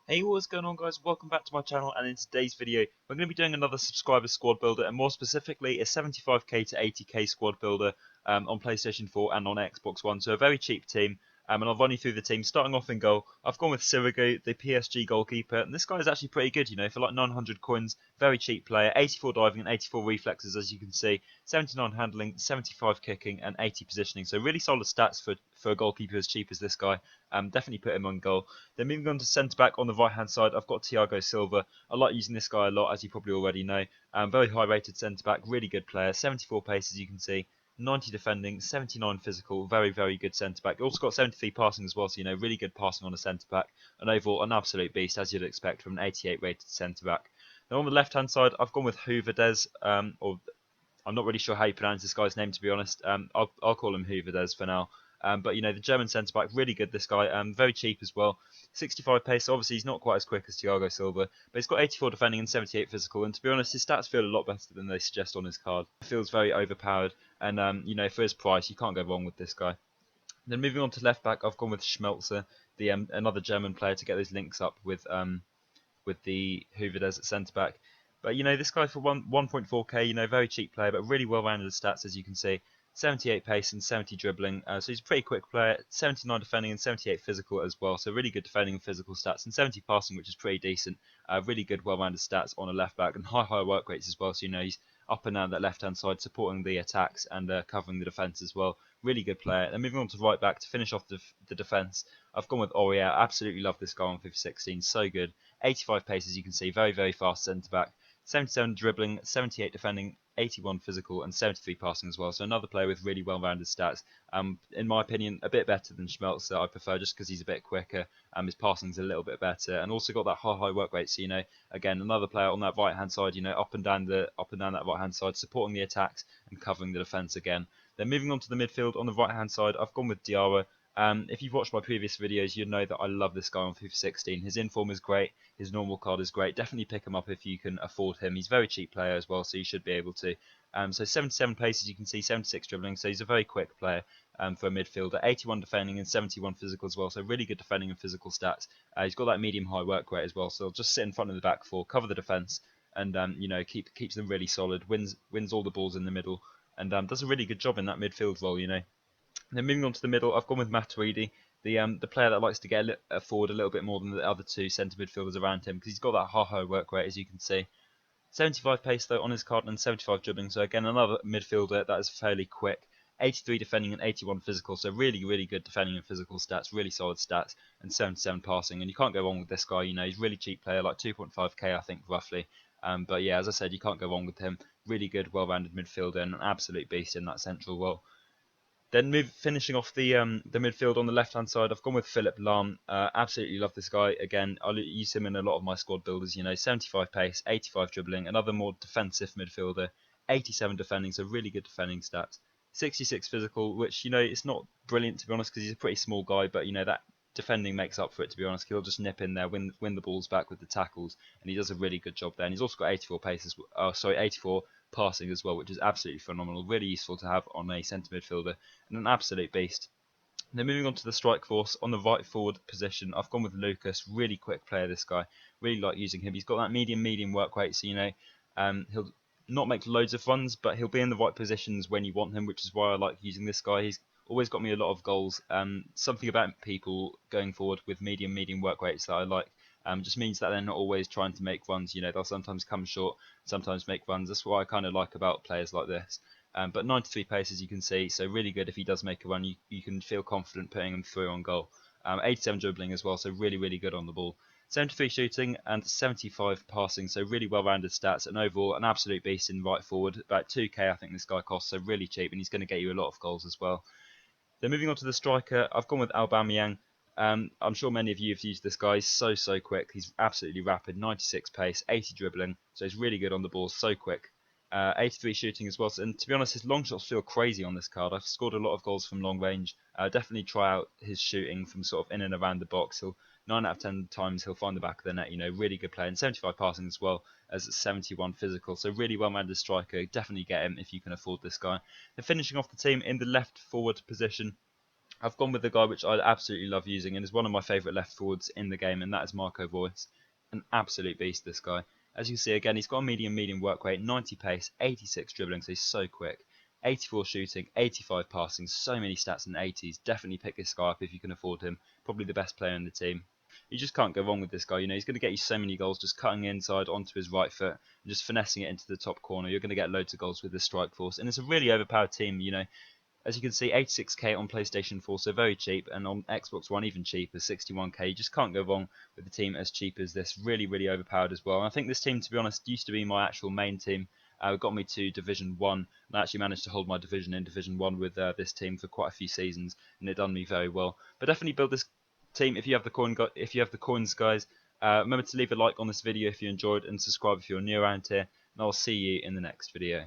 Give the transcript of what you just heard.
Hey, what's going on, guys? Welcome back to my channel, and in today's video we're going to be doing another subscriber squad builder, and more specifically a 75k to 80k squad builder on PlayStation 4 and on Xbox One. So a very cheap team, and I'll run you through the team. Starting off in goal, I've gone with Sirigu, the PSG goalkeeper, and this guy is actually pretty good, you know, for like 900 coins. Very cheap player, 84 diving and 84 reflexes, as you can see, 79 handling, 75 kicking, and 80 positioning. So really solid stats for a goalkeeper as cheap as this guy. Definitely put him on goal. Then moving on to centre back on the right hand side, I've got Thiago Silva. I like using this guy a lot, as you probably already know. Very high rated centre back, really good player. 74 pace, as you can see, 90 defending, 79 physical. Very, very good centre back. Also got 73 passing as well, so you know, really good passing on a centre back. And overall, an absolute beast, as you'd expect from an 88 rated centre back. Now on the left hand side, I've gone with Hoover or I'm not really sure how you pronounce this guy's name, to be honest. I'll call him Hoover for now. But you know, the German centre back, really good. This guy, very cheap as well. 65 pace. Obviously, he's not quite as quick as Thiago Silva, but he's got 84 defending and 78 physical. And to be honest, his stats feel a lot better than they suggest on his card. It feels very overpowered, and you know, for his price, you can't go wrong with this guy. Then moving on to left back, I've gone with Schmelzer, the another German player, to get those links up with the Hoover at centre back. But you know, this guy for 1.4k, you know, very cheap player, but really well-rounded stats, as you can see. 78 pace and 70 dribbling, so he's a pretty quick player. 79 defending and 78 physical as well, so really good defending and physical stats, and 70 passing, which is pretty decent. Really good, well-rounded stats on a left back, and high work rates as well. So you know, he's up and down that left-hand side, supporting the attacks and covering the defence as well. Really good player. And moving on to right back to finish off the defence, I've gone with Aurier. Absolutely love this guy on FIFA 16, so good. 85 pace, as you can see, very fast centre back. 77 dribbling, 78 defending, 81 physical, and 73 passing as well. So another player with really well-rounded stats. In my opinion, a bit better than Schmelzer. I prefer, just because he's a bit quicker. His passing's a little bit better, and also got that high work rate. So you know, again, another player on that right-hand side. You know, up and down that right-hand side, supporting the attacks and covering the defence again. Then moving on to the midfield on the right-hand side, I've gone with Diarra. If you've watched my previous videos, you know that I love this guy on FIFA 16. His inform is great, his normal card is great. Definitely pick him up if you can afford him. He's a very cheap player as well, so you should be able to. So 77 pace, as you can see, 76 dribbling, so he's a very quick player for a midfielder. 81 defending and 71 physical as well, so really good defending and physical stats. He's got that medium-high work rate as well, so he'll just sit in front of the back four, cover the defence, and you know, keeps them really solid. Wins all the balls in the middle, and does a really good job in that midfield role, you know. Then moving on to the middle, I've gone with Matuidi, the player that likes to get forward a little bit more than the other two centre midfielders around him, because he's got that high work rate, as you can see. 75 pace though on his card, and 75 dribbling, so again another midfielder that is fairly quick. 83 defending and 81 physical, so really good defending and physical stats, really solid stats, and 77 passing, and you can't go wrong with this guy. You know, he's really cheap player, like 2.5k I think roughly. But yeah, as I said, you can't go wrong with him. Really good, well-rounded midfielder, and an absolute beast in that central role. Then finishing off the midfield on the left-hand side, I've gone with Philipp Lahm. Absolutely love this guy. Again, I'll use him in a lot of my squad builders. You know, 75 pace, 85 dribbling, another more defensive midfielder, 87 defending, so really good defending stats. 66 physical, which, you know, it's not brilliant to be honest, because he's a pretty small guy, but you know, that defending makes up for it, to be honest. He'll just nip in there, win the balls back with the tackles, and he does a really good job there. And he's also got 84 paces. 84 passing as well, which is absolutely phenomenal. Really useful to have on a centre midfielder, and an absolute beast. Then moving on to the strike force, on the right forward position, I've gone with Lucas. Really quick player, this guy. Really like using him. He's got that medium work rate, so you know, he'll not make loads of runs, but he'll be in the right positions when you want him, which is why I like using this guy. He's always got me a lot of goals. Something about people going forward with medium work rates that I like. Just means that they're not always trying to make runs. You know, they'll sometimes come short, sometimes make runs. That's what I kind of like about players like this. But 93 pace, as you can see, so really good. If he does make a run, you can feel confident putting him through on goal. 87 dribbling as well, so really good on the ball. 73 shooting and 75 passing, so really well-rounded stats, and overall an absolute beast in right forward. About 2k I think this guy costs, so really cheap, and he's going to get you a lot of goals as well. Then moving on to the striker, I've gone with Aubameyang. I'm sure many of you have used this guy. He's so quick. He's absolutely rapid. 96 pace, 80 dribbling, so he's really good on the ball. So quick. 83 shooting as well. And to be honest, his long shots feel crazy on this card. I've scored a lot of goals from long range. Definitely try out his shooting from sort of in and around the box. 9 out of 10 times he'll find the back of the net. You know, really good player. And 75 passing as well as 71 physical. So really well-rounded striker. Definitely get him if you can afford this guy. Then finishing off the team in the left forward position, I've gone with the guy which I absolutely love using and is one of my favourite left forwards in the game, and that is Marco Reus. An absolute beast, this guy. As you can see, again, he's got a medium work rate, 90 pace, 86 dribbling, so he's so quick. 84 shooting, 85 passing, so many stats in the 80s. Definitely pick this guy up if you can afford him. Probably the best player in the team. You just can't go wrong with this guy. You know, he's going to get you so many goals just cutting inside onto his right foot and just finessing it into the top corner. You're going to get loads of goals with this strike force. And it's a really overpowered team, you know. As you can see, 86k on PlayStation 4, so very cheap, and on Xbox One even cheaper, 61k. You just can't go wrong with a team as cheap as this. Really, really overpowered as well. And I think this team, to be honest, used to be my actual main team. Got me to Division 1, and I actually managed to hold my division in Division 1 with this team for quite a few seasons, and it done me very well. But definitely build this team if you have the coins, guys. Remember to leave a like on this video if you enjoyed, and subscribe if you're new around here, and I'll see you in the next video.